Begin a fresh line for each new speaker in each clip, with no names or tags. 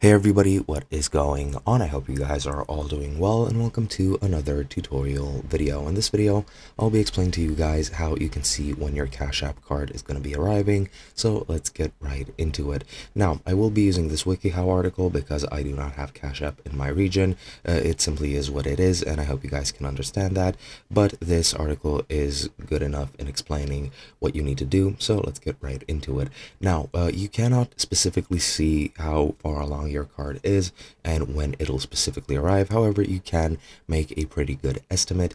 Hey everybody, what is going on? I hope you guys are all doing well and welcome to another tutorial video. In this video, I'll be explaining to you guys how you can see when your Cash App card is going to be arriving. So let's get right into it. Now, I will be using this WikiHow article because I do not have Cash App in my region. It simply is what it is, and I hope you guys can understand that. But this article is good enough in explaining what you need to do, so let's get right into it. Now, you cannot specifically see how far along your card is and when it'll specifically arrive. However, you can make a pretty good estimate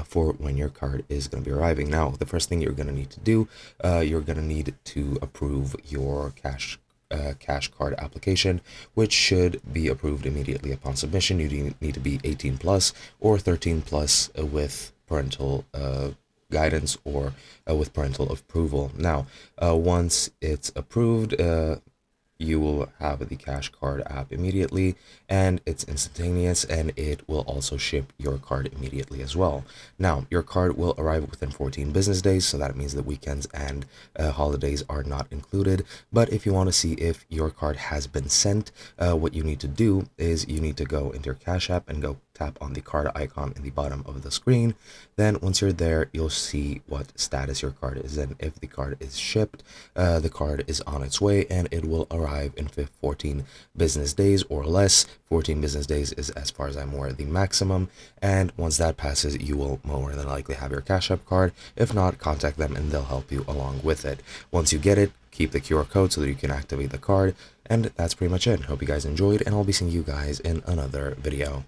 for when your card is going to be arriving. Now, the first thing you're going to need to do, you're going to need to approve your cash card application, which should be approved immediately upon submission. You need to be 18 plus or 13 plus with parental guidance or with parental approval. Now, once it's approved, you will have the Cash Card app immediately, and it's instantaneous, and it will also ship your card immediately as well. Now, your card will arrive within 14 business days, so that means that weekends and holidays are not included. But if you want to see if your card has been sent, what you need to do is you need to go into your Cash App and go tap on the card icon in the bottom of the screen. Then once you're there, you'll see what status your card is in. If the card is shipped, the card is on its way and it will arrive in 14 business days or less. 14 business days is, as far as I'm aware, the maximum, and once that passes, you will more than likely have your Cash App card. If not, contact them and they'll help you along with it. Once you get it, keep the QR code so that you can activate the card, and that's pretty much it. Hope you guys enjoyed, and I'll be seeing you guys in another video.